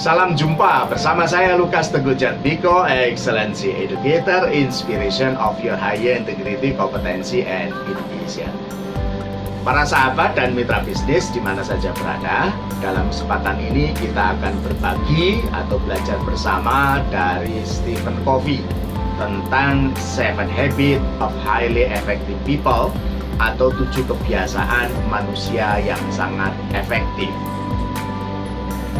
Salam jumpa bersama saya Lukas Teguh Jatmiko, Excellency Educator, Inspiration of Your Higher Integrity, Kompetensi, and Innovation. Para sahabat dan mitra bisnis di mana saja berada, dalam kesempatan ini kita akan berbagi atau belajar bersama dari Stephen Covey tentang 7 Habits of Highly Effective People atau 7 kebiasaan manusia yang sangat efektif.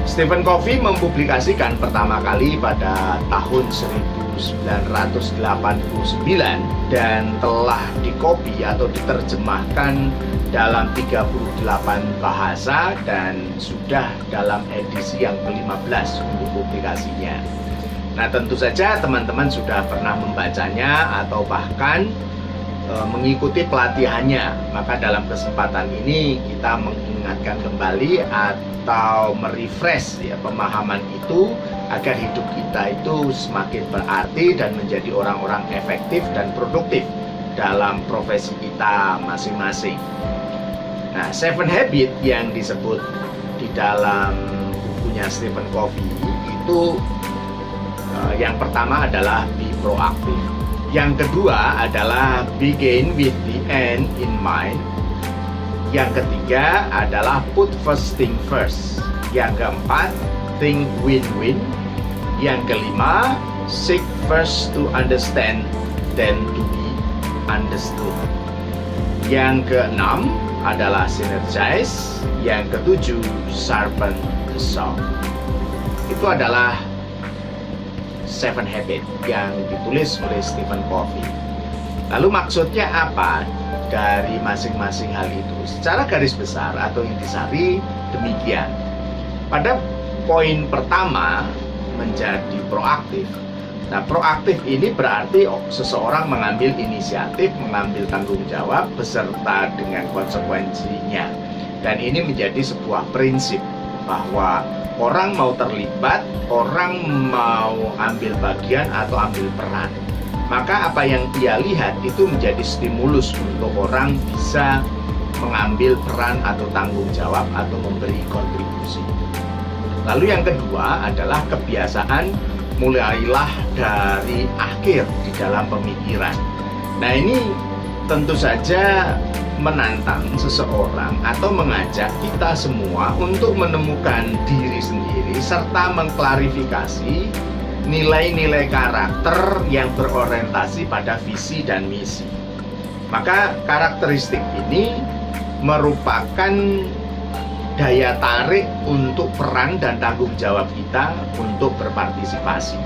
Stephen Covey mempublikasikan pertama kali pada tahun 1989 dan telah dikopi atau diterjemahkan dalam 38 bahasa dan sudah dalam edisi yang ke-15 untuk publikasinya. Nah, tentu saja teman-teman sudah pernah membacanya atau bahkan mengikuti pelatihannya. Maka dalam kesempatan ini kita mengingatkan kembali atau merefresh ya pemahaman itu agar hidup kita itu semakin berarti dan menjadi orang-orang efektif dan produktif dalam profesi kita masing-masing. Nah, 7 Habits yang disebut di dalam bukunya Stephen Covey itu yang pertama adalah be proaktif. Yang kedua adalah begin with the end in mind. Yang ketiga adalah put first thing first. Yang keempat, think win-win. Yang kelima, seek first to understand, then to be understood. Yang keenam adalah synergize. Yang ketujuh, sharpen the saw. Itu adalah 7 Habits yang ditulis oleh Stephen Covey. Lalu maksudnya apa dari masing-masing hal itu? Secara garis besar atau intisari demikian. Pada poin pertama menjadi proaktif. Nah, proaktif ini berarti seseorang mengambil inisiatif, mengambil tanggung jawab beserta dengan konsekuensinya. Dan ini menjadi sebuah prinsip bahwa orang mau terlibat, orang mau ambil bagian atau ambil peran, maka apa yang ia lihat itu menjadi stimulus untuk orang bisa mengambil peran atau tanggung jawab atau memberi kontribusi. Lalu yang kedua adalah kebiasaan mulailah dari akhir di dalam pemikiran. Nah, ini tentu saja menantang seseorang atau mengajak kita semua untuk menemukan diri sendiri serta mengklarifikasi nilai-nilai karakter yang berorientasi pada visi dan misi. Maka karakteristik ini merupakan daya tarik untuk peran dan tanggung jawab kita untuk berpartisipasi.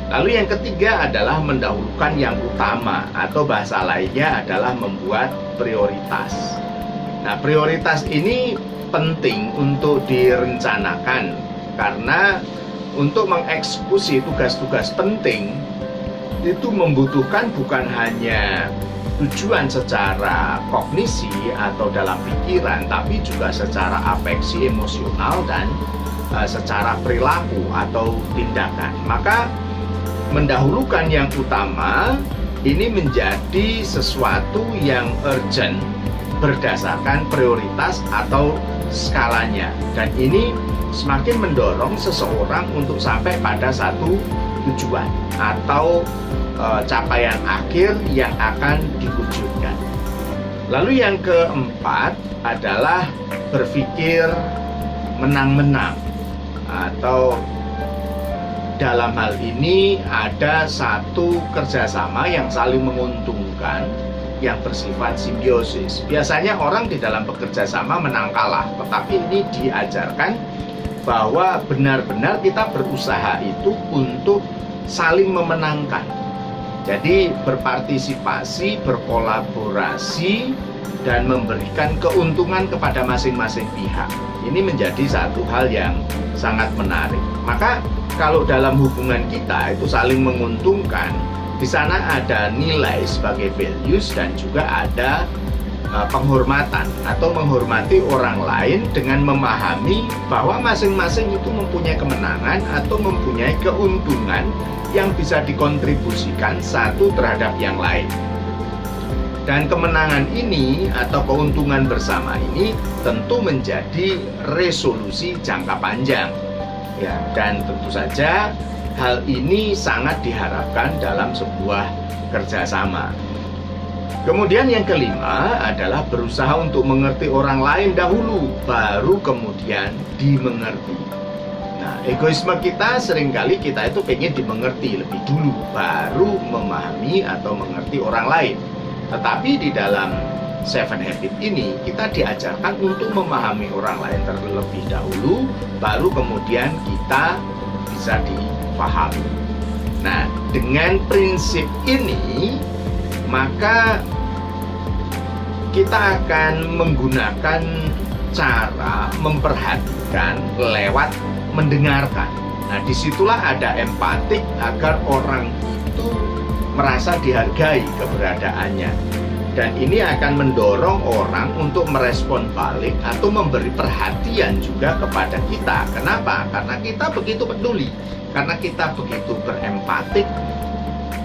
Lalu yang ketiga adalah mendahulukan yang utama atau bahasa lainnya adalah membuat prioritas. Nah, prioritas ini penting untuk direncanakan karena untuk mengeksekusi tugas-tugas penting itu membutuhkan bukan hanya tujuan secara kognisi atau dalam pikiran, tapi juga secara afeksi, emosional, dan secara perilaku atau tindakan. Maka mendahulukan yang utama ini menjadi sesuatu yang urgent berdasarkan prioritas atau skalanya, dan ini semakin mendorong seseorang untuk sampai pada satu tujuan atau capaian akhir yang akan diwujudkan. Lalu yang keempat adalah berpikir menang-menang atau dalam hal ini ada satu kerjasama yang saling menguntungkan yang bersifat simbiosis. Biasanya orang di dalam bekerja sama menang kalah, tetapi ini diajarkan bahwa benar-benar kita berusaha itu untuk saling memenangkan. Jadi berpartisipasi, berkolaborasi, dan memberikan keuntungan kepada masing-masing pihak. Ini menjadi satu hal yang sangat menarik. Maka kalau dalam hubungan kita itu saling menguntungkan, di sana ada nilai sebagai values dan juga ada penghormatan atau menghormati orang lain dengan memahami bahwa masing-masing itu mempunyai kemenangan atau mempunyai keuntungan yang bisa dikontribusikan satu terhadap yang lain. Dan kemenangan ini atau keuntungan bersama ini tentu menjadi resolusi jangka panjang. Ya, dan tentu saja hal ini sangat diharapkan dalam sebuah kerjasama. Kemudian yang kelima adalah berusaha untuk mengerti orang lain dahulu, baru kemudian dimengerti. Nah, egoisme kita seringkali kita itu pengen dimengerti lebih dulu, baru memahami atau mengerti orang lain. Tetapi di dalam Seven Habits ini kita diajarkan untuk memahami orang lain terlebih dahulu, baru kemudian kita bisa dipahami. Nah, dengan prinsip ini maka kita akan menggunakan cara memperhatikan lewat mendengarkan. Nah, disitulah ada empatik agar orang itu merasa dihargai keberadaannya. Dan ini akan mendorong orang untuk merespon balik atau memberi perhatian juga kepada kita. Kenapa? Karena kita begitu peduli, karena kita begitu berempatik,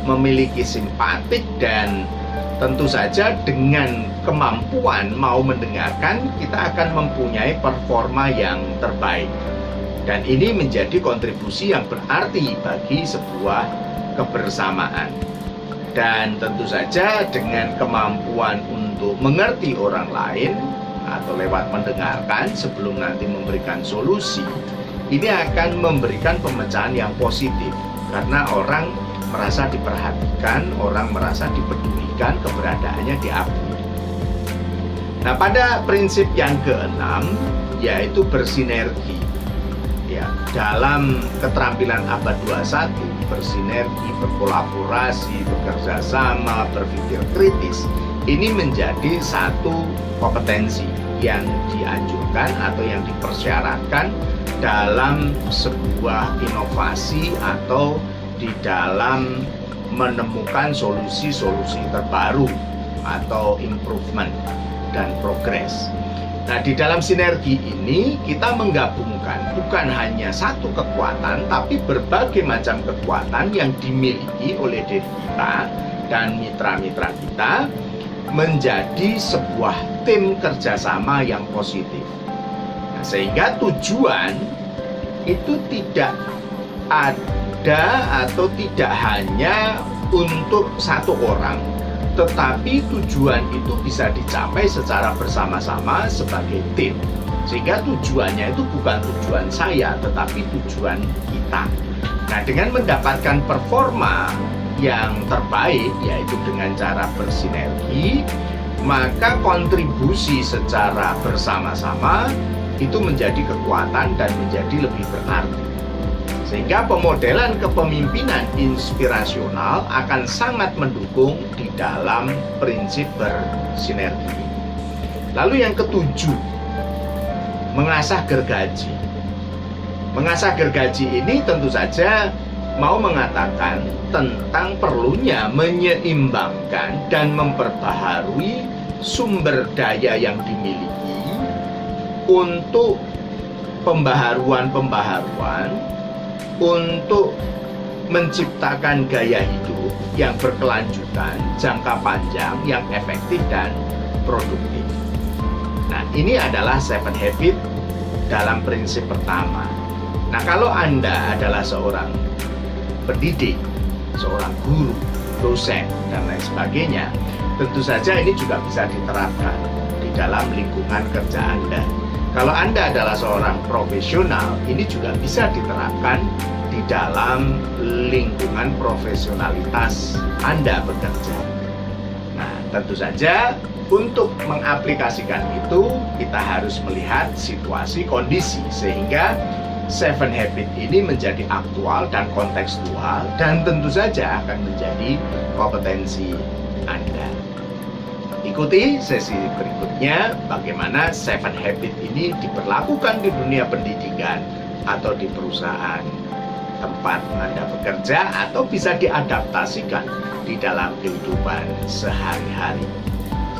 memiliki simpatik, dan tentu saja dengan kemampuan mau mendengarkan, kita akan mempunyai performa yang terbaik. Dan ini menjadi kontribusi yang berarti bagi sebuah kebersamaan. Dan tentu saja dengan kemampuan untuk mengerti orang lain atau lewat mendengarkan sebelum nanti memberikan solusi, ini akan memberikan pemecahan yang positif. Karena orang merasa diperhatikan, orang merasa dipedulikan, keberadaannya diakui. Nah, pada prinsip yang keenam, yaitu bersinergi. Ya, dalam keterampilan abad 21, bersinergi, berkolaborasi, bekerja sama, berpikir kritis, ini menjadi satu kompetensi yang dianjurkan atau yang dipersyaratkan dalam sebuah inovasi atau di dalam menemukan solusi-solusi terbaru atau improvement dan progress. Nah, di dalam sinergi ini kita menggabungkan bukan hanya satu kekuatan, tapi berbagai macam kekuatan yang dimiliki oleh diri kita dan mitra-mitra kita menjadi sebuah tim kerjasama yang positif. Nah, sehingga tujuan itu tidak ada atau tidak hanya untuk satu orang, tetapi tujuan itu bisa dicapai secara bersama-sama sebagai tim. Sehingga tujuannya itu bukan tujuan saya, tetapi tujuan kita. Nah, dengan mendapatkan performa yang terbaik, yaitu dengan cara bersinergi, maka kontribusi secara bersama-sama itu menjadi kekuatan dan menjadi lebih berarti. Sehingga pemodelan kepemimpinan inspirasional akan sangat mendukung di dalam prinsip bersinergi. Lalu yang ketujuh, mengasah gergaji. Mengasah gergaji ini tentu saja mau mengatakan tentang perlunya menyeimbangkan dan memperbaharui sumber daya yang dimiliki untuk pembaharuan-pembaharuan, untuk menciptakan gaya hidup yang berkelanjutan, jangka panjang, yang efektif dan produktif. Nah, ini adalah Seven Habits dalam prinsip pertama. Nah, kalau Anda adalah seorang pendidik, seorang guru, dosen, dan lain sebagainya, tentu saja ini juga bisa diterapkan di dalam lingkungan kerja Anda. Kalau Anda adalah seorang profesional, ini juga bisa diterapkan di dalam lingkungan profesionalitas Anda bekerja. Nah, tentu saja untuk mengaplikasikan itu, kita harus melihat situasi, kondisi, sehingga Seven Habits ini menjadi aktual dan kontekstual, dan tentu saja akan menjadi kompetensi Anda. Ikuti sesi berikutnya bagaimana Seven Habits ini diberlakukan di dunia pendidikan atau di perusahaan tempat Anda bekerja, atau bisa diadaptasikan di dalam kehidupan sehari-hari.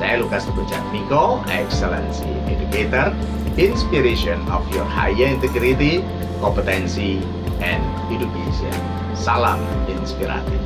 Saya Lukas Teguh-Jatmiko, Excellency Educator, Inspiration of your higher integrity, kompetensi, and education. Salam inspiratif.